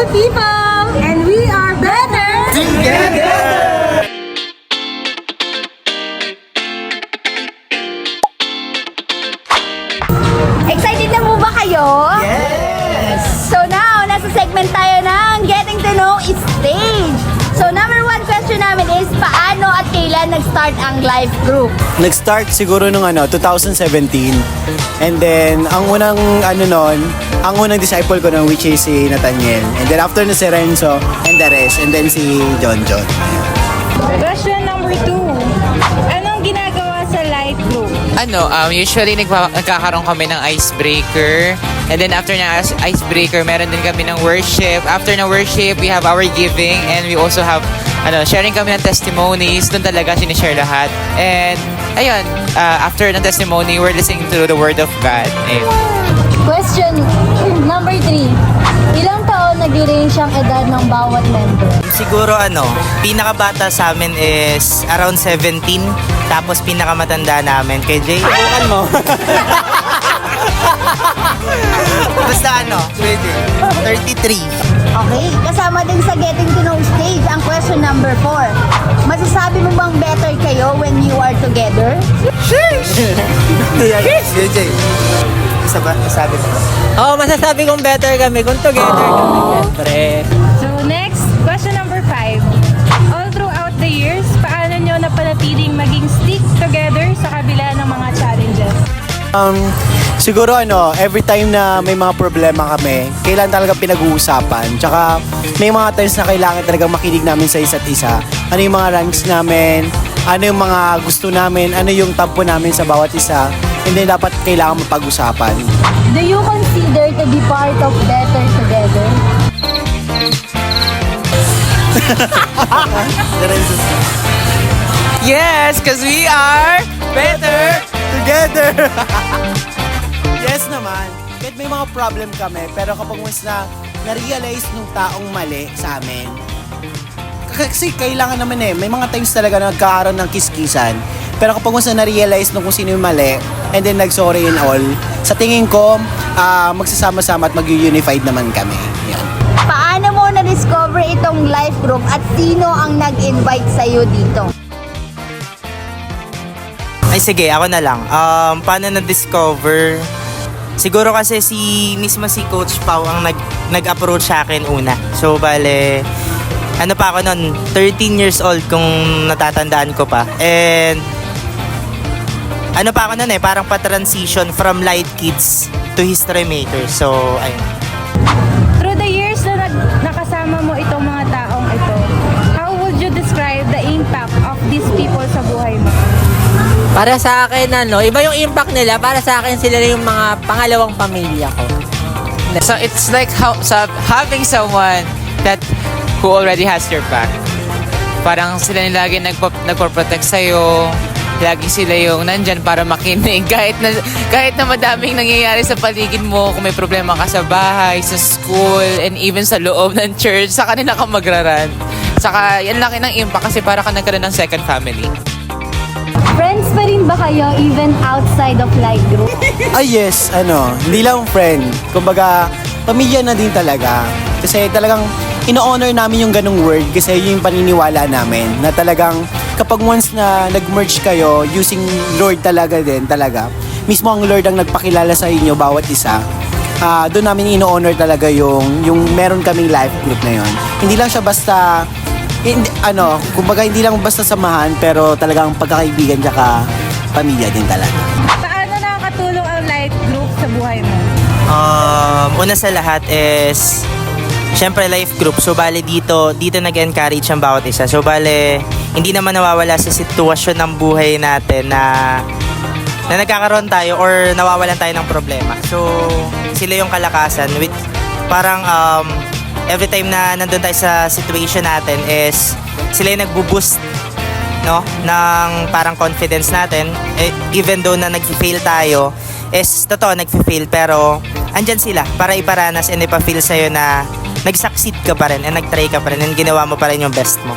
beautiful people, and we are better Together! Excited na mo ba kayo? Yes! So now, nasa segment tayo ng Getting to Know Stage. So number one question namin is, paano at kailan nag-start ang life group? Nag-start siguro nung 2017. And then, ang unang ang unang disciple ko nun, which is si Nathaniel. And then after na si Renzo and the rest. And then si John. Question number 2. Anong ginagawa sa life group? Usually nagkakaroon kami ng icebreaker. And then after ng icebreaker, meron din kami ng worship. After ng worship, we have our giving. And we also have, sharing kami ng testimonies. Doon talaga sinishare lahat. And, ayun, after ng testimony, we're listening to the Word of God. Ayun. Question number 3. Ilang taon nag-range ang edad ng bawat member? Siguro pinakabata sa amin is around 17. Tapos pinakamatanda namin kay Jay. Bukan mo. Basta pwede. 33. Okay, kasama din sa Getting to Know Stage ang question number 4. Masasabi mo bang better kayo when you are together? Jay. Sabi mo. Oo, masasabi kong better kami kung together kami, syempre. So next, question number 5. All throughout the years, paano nyo napanatiling maging stick together sa kabila ng mga challenges? Siguro every time na may mga problema kami, kailangan talaga pinag-uusapan. Tsaka may mga times na kailangan talagang makinig namin sa isa't isa. Ano yung mga ranks namin, ano yung mga gusto namin, ano yung tampo namin sa bawat isa. Hindi dapat kailangan mapag-usapan. Do you consider to be part of Better Together? Yes, because we are better. Together! Yes naman. Kahit may mga problem kami, pero kapag once na na-realize nung taong mali sa amin, kasi kailangan naman may mga times talaga na nagkakaroon ng kiskisan. Pero kapag once na na-realize nung kung sino yung mali, and then nag-sorry and all, sa tingin ko, magsasama-sama at mag-unified naman kami. Yan. Paano mo na-discover itong life group at sino ang nag-invite sa'yo dito? Ay sige, ako na lang. Paano na-discover? Siguro kasi mismo si Coach Pau ang nag-approach sa akin una. So bale, pa ako nun, 13 years old kung natatandaan ko pa. And pa ako nun parang pa-transition from Light Kids to History Makers. So, ayun. Through the years na nakasama mo itong mga taong ito, how would you describe the impact of these people sa buhay mo? Para sa akin, iba yung impact nila. Para sa akin, sila yung mga pangalawang pamilya ko. So it's like having someone that who already has your back. Parang sila yung lagi nagpo-protect sa'yo. Lagi sila yung nandyan para makinig. Kahit na madaming nangyayari sa paligid mo, kung may problema ka sa bahay, sa school, and even sa loob ng church, sa kanila ka magraran. Saka yan laki ng impact kasi para ka nagkaroon ng second family. Friends pa rin ba kayo even outside of life group? Yes, hindi lang friend. Kumbaga, pamilya na din talaga. Kasi talagang ino-honor namin yung ganung word kasi yun yung paniniwala namin na talagang kapag once na nag-merge kayo using Lord talaga. Mismo ang Lord ang nagpakilala sa inyo bawat isa. Doon namin ino-honor talaga yung meron kaming life group na yun. Hindi lang siya basta kumbaga hindi lang basta samahan pero talagang pagkakaibigan tsaka pamilya din talaga. Paano nakakatulong ang life group sa buhay mo? Una sa lahat is syempre life group. So bale dito nag-encourage ang bawat isa. So bale hindi naman nawawala sa sitwasyon ng buhay natin na nagkakaroon tayo or nawawalan tayo ng problema. So sila yung kalakasan with parang every time na nandun tayo sa situation natin is sila yung nagbo-boost ng parang confidence natin. Even though na nag-fail tayo, is totoo nag-fail pero andyan sila para iparanas and ipafeel sa'yo na nag-succeed ka pa rin and nag-try ka pa rin and ginawa mo pa rin yung best mo.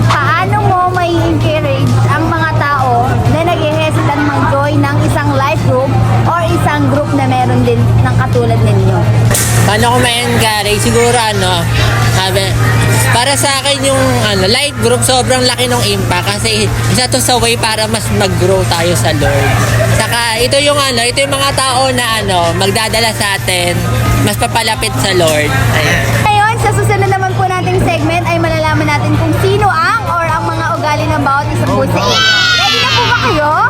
Paano mo may encourage ang mga tao na nag-hesitant mag-join ng isang life group or isang group na meron din ng katulad ninyo? paano ko ma-encourage? Siguro sabi, para sa akin yung light group, sobrang laki ng impact kasi isa to sa way para mas mag-grow tayo sa Lord. Saka ito yung mga tao na magdadala sa atin, mas papalapit sa Lord. Ayan. Ngayon, sa susunod naman po nating segment ay malalaman natin kung sino ang mga ugali ng bawat isa po sa inyo. Ready na po ba kayo?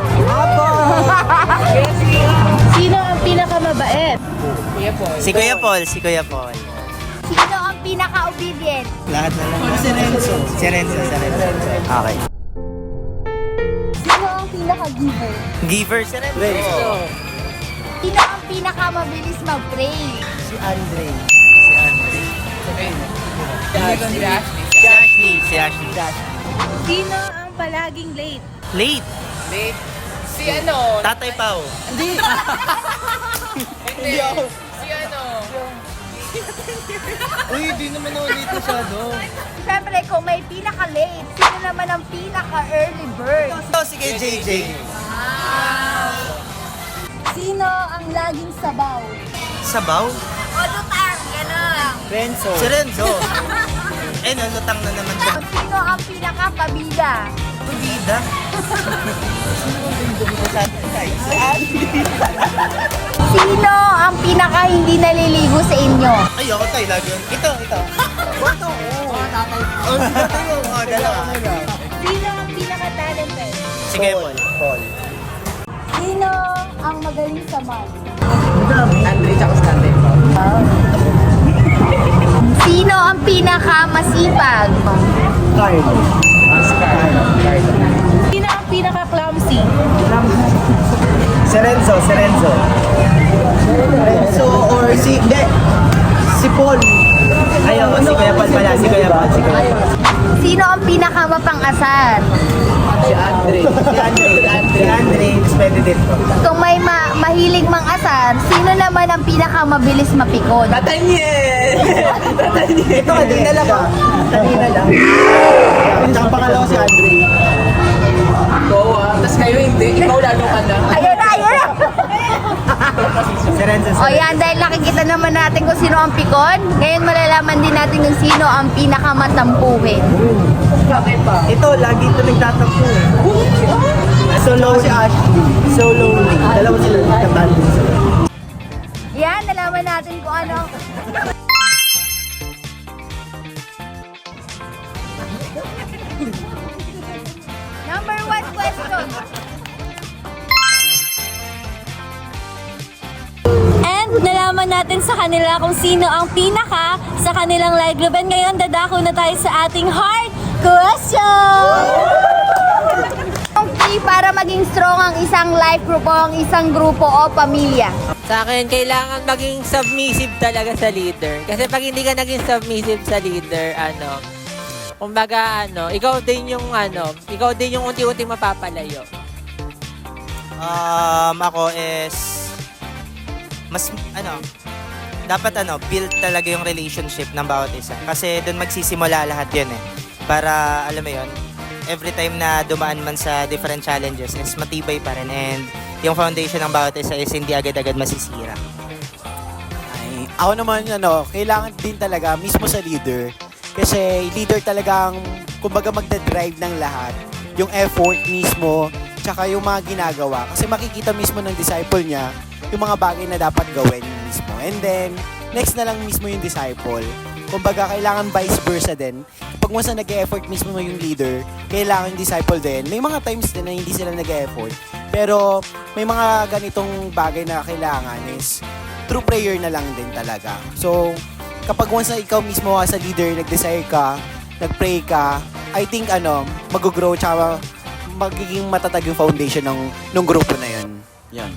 Sino ang pinakamabait? Si Kuya Paul, si Kuya Paul. Sino ang pinaka-obedient? Lahat na lang. Si Renzo. Si Renzo. Okay. Sino ang pinaka-giver? Giver, si Renzo. Sino ang pinaka-mabilis mag-pray? Si Ashley. Si Ashley. Sino ang palaging late? Late. Si Tatay Pao. Siyempre, kung may pinaka-late, sino naman ang pinaka-early bird? Ito, si kay JJ. Sino ang laging sabaw? Sabaw? O, lutang, gano'n. Renzo. Si Renzo. Nalutang na naman siya. Sino ang pinaka-pabida? Pabida. Sino ang pinaka-hindi naliligo sa inyo? Ay, ako tayo lagi yun. Ito. Bato. Tatay. Dalawa. Sino ang pinaka-talented? Si Kuya Paul. Sino ang magaling sa math? Sino ang pinaka-masipag? Sino ang pinaka-clumsy? Si Renzo. Or si Paul. Ayaw, si Kuya Paul pala. Si Kuya Paul. Sino ang pinaka-mapang-asar? Si Andre. Pwede din po. Kung may mahilig mang-asar, sino naman ang pinaka-mabilis mapikon? Ito, kanina lang. Tsaka pangalawa si Andre. Tapos kayo hindi, ikaw lalo ka na. Ayun na! Si Renzo. O yan, dahil nakikita naman natin kung sino ang pikon, ngayon malalaman din natin kung sino ang pinakamatampuhin. Ito, lagi ito nagtatampo eh. So lonely. Si Ashley. So lonely. Dalawa sila nagtatampo. Yan, nalaman natin kung ano. Number 1 question. And nalaman natin sa kanila kung sino ang pinaka sa kanilang live group. And ngayon, dadako na tayo sa ating hard question! Ang key para maging strong ang isang life group o ang isang grupo o pamilya. Sa akin, kailangan maging submissive talaga sa leader. Kasi pag hindi ka naging submissive sa leader, kumbaga, ikaw din yung unti-unti mapapalayo. Ako is mas dapat build talaga yung relationship ng bawat isa. Kasi doon magsisimula lahat 'yun eh. Para alam mo 'yun, every time na dumaan man sa different challenges is matibay pa rin and yung foundation ng bawat isa is hindi agad-agad masisira. Ako naman, kailangan din talaga mismo sa leader. Kasi leader talagang, kumbaga magdadrive ng lahat. Yung effort mismo, tsaka yung mga ginagawa. Kasi makikita mismo ng disciple niya yung mga bagay na dapat gawin mismo. And then, next na lang mismo yung disciple. Kumbaga, kailangan vice versa din. Kapag once na nag-e-effort mismo yung leader, kailangan yung disciple din. May mga times din na hindi sila nag-e-effort. Pero, may mga ganitong bagay na kailangan is through prayer na lang din talaga. So, kapag once na ikaw mismo as a leader, nag-desire ka, nag-pray ka, I think mag-grow tsaka magiging matatag yung foundation ng grupo na yun. Yan.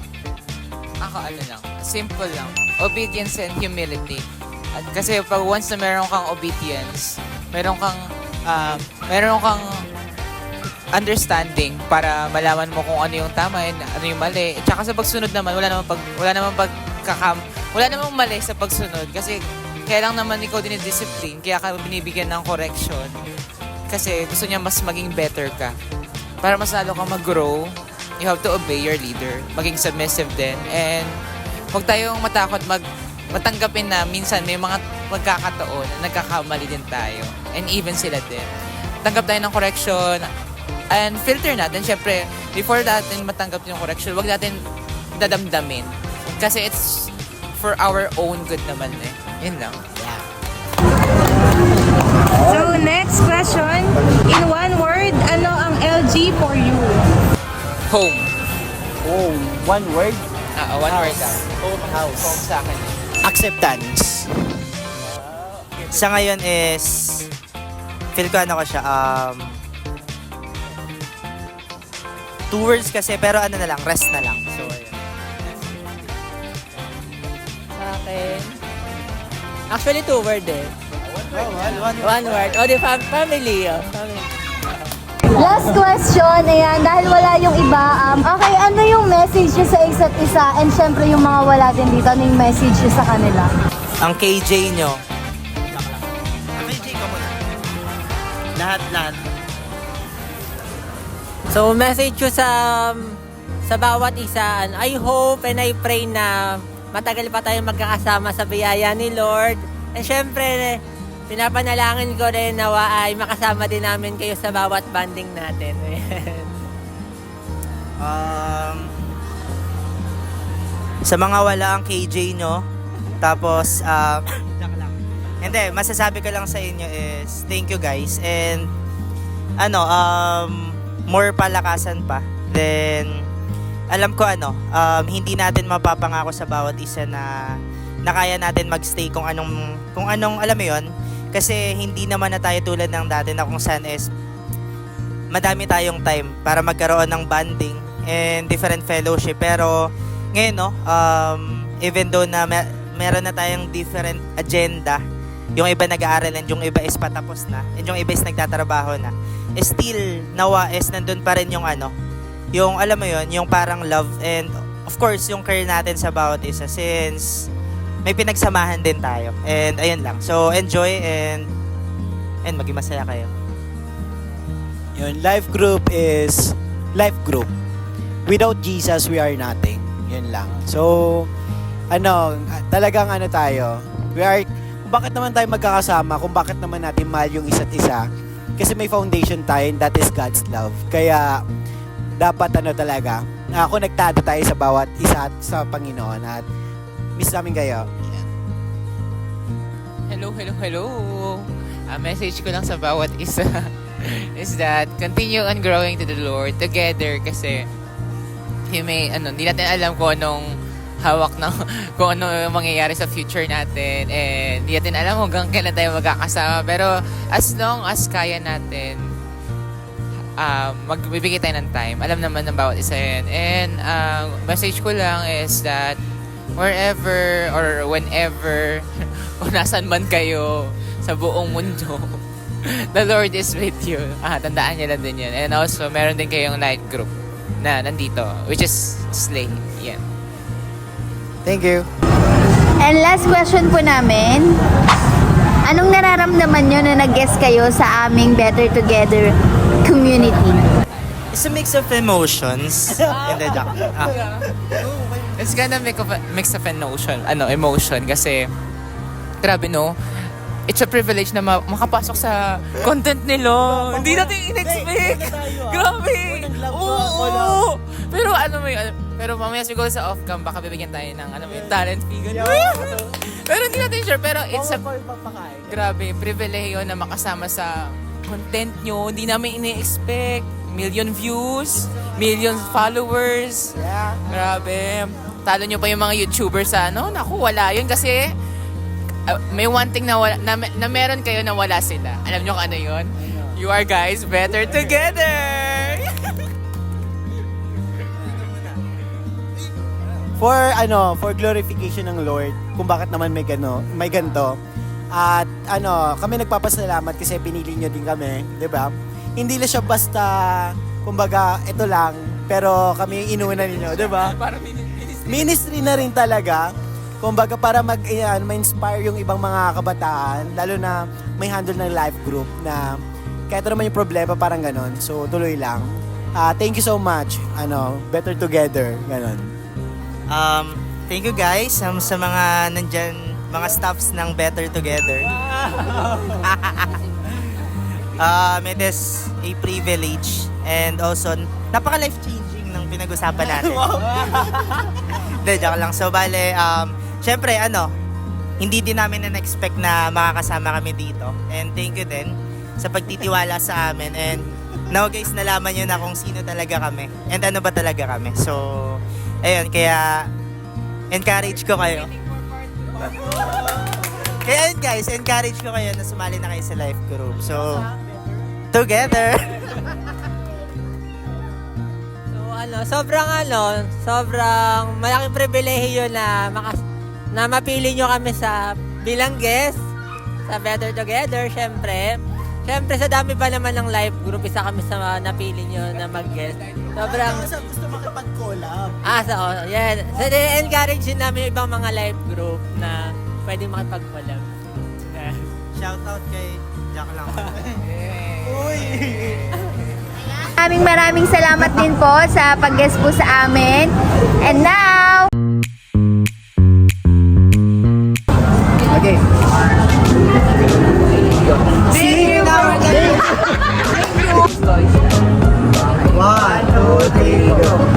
Ako lang, simple lang. Obedience and humility. At kasi pag once na meron kang obedience, meron kang understanding para malaman mo kung ano yung tama and ano yung mali. At saka sa pagsunod naman, wala namang mali sa pagsunod kasi kaya lang naman ikaw din discipline, kaya ka binibigyan ng correction kasi gusto niya mas maging better ka. Para mas lalo kang mag-grow, you have to obey your leader, maging submissive din, and huwag tayong matakot matanggapin na minsan may mga pagkakataon na nagkakamali din tayo. And even sila din. Tanggap tayo ng correction and filter natin. Siyempre, before natin matanggap yung correction, wag natin dadamdamin. Kasi it's for our own good naman eh. Yun lang. So, next question. In one word, ano ang LG for you? Home. Oh, one word? One word lang. House. Home sa akin. Acceptance. Sa ngayon is, feel ko ano ko siya, 2 words kasi, pero ano na lang, rest na lang. So, ayun. Sa akin, actually 2 word eh. One word. O, di family. Family. Last question, ayan, dahil wala yung iba, okay, ano yung message nyo sa isa't isa? And syempre yung mga wala din dito, ano yung message nyo sa kanila? Ang KJ nyo. KJ ka muna. Lahat. So, message ko sa bawat isa, I hope and I pray na matagal pa tayong magkakasama sa biyaya ni Lord. And syempre, pinapanalangin ko rin nawa ay makasama din namin kayo sa bawat banding natin. Sa mga wala ang KJ nyo, tapos, hindi, masasabi ko lang sa inyo is, thank you guys, and, more palakasan pa. Then, alam ko hindi natin mapapangako sa bawat isa na kaya natin magstay kung anong, alam mo yon. Kasi hindi naman na tayo tulad ng dati na kung saan is madami tayong time para magkaroon ng bonding and different fellowship. Pero ngayon, even though na meron na tayong different agenda, yung iba nag-aaral and yung iba is patapos na, and yung iba is nagtatrabaho na, still nawa is nandun pa rin yung yung alam mo yon, yung parang love and of course yung care natin sa bawat isa since may pinagsamahan din tayo. And ayun lang. So enjoy and maging masaya kayo. Yun, life group is life group. Without Jesus, we are nothing. Yun lang. So, talagang tayo. Kung bakit naman tayo magkakasama, kung bakit naman natin mahal yung isa't isa, kasi may foundation tayo and that is God's love. Kaya, dapat talaga, konektado tayo sa bawat isa at sa Panginoon at miss namin kayo. Hello. Message ko lang sa bawat isa is that continue on growing to the Lord together kasi hindi natin alam kung anong hawak ng kung ano mangyayari sa future natin and hindi natin alam hanggang kailan tayo magkakasama pero as long as kaya natin magbibigay tayo ng time. Alam naman ng bawat isa yan. And message ko lang is that wherever or whenever kung nasan man kayo sa buong mundo, the Lord is with you. Tandaan niyo lang din yun. And also, meron din kayong night group na nandito, which is Slay. Yan. Thank you. And last question po namin, anong nararamdaman nyo na nag-guest kayo sa aming Better Together community? It's a mix of emotions. Hindi, joke. It's gonna mix of emotion kasi grabe no, it's a privilege na makapasok sa content nila. Hindi natin in-expect. Grabe. Oo. Pero pero mamaya siguro sa off-cam baka bibigyan tayo ng talent fee. Pero hindi natin sure. Pero it's a grabe privilege na makasama sa content nyo. Hindi namin ini-expect. Million views, million followers. Grabe. Talo nyo pa yung mga YouTubers sa naku, wala yun kasi may one thing na meron kayo na wala sila. Alam nyo kung ano yun? You are guys better together! For glorification ng Lord, kung bakit naman may ganito. At kami nagpapasalamat kasi pinili nyo din kami, 'di ba? Hindi lang siya basta kumbaga ito lang, pero kami yung inuuna ninyo, 'di ba? Ministry na rin talaga. Kumbaga para ma-inspire yung ibang mga kabataan, lalo na may handle ng life group na kahit naman yung problema parang ganon. So tuloy lang. Thank you so much. Better together, ganon. thank you guys sa mga nandyan, mga staffs ng Better Together. It is a privilege and also napaka-life-changing ng pinag-usapan natin. Hindi, joke lang. So, bale, syempre, hindi din namin na-expect na makakasama kami dito. And thank you din sa pagtitiwala sa amin. And now guys, nalaman nyo na kung sino talaga kami. And ano ba talaga kami. So, ayun, kaya encourage ko kayo. Kaya yun guys, encourage ko kayo na sumali na kayo sa life group. So, together! Sobrang malaking pribilehiyo na mapili nyo kami bilang guest sa Better Together, syempre. Syempre, sa dami pa naman ng live group, isa kami sa napili nyo na mag-guest. Sobrang... gusto makipag-collab. Yan. So, encourage din namin yung ibang mga live group na pwedeng makipag-collab. Shoutout kay Jack lang. Maraming salamat din po sa pag-guest po sa amin. And now, Okay. See you now. 1, 2, 3, go.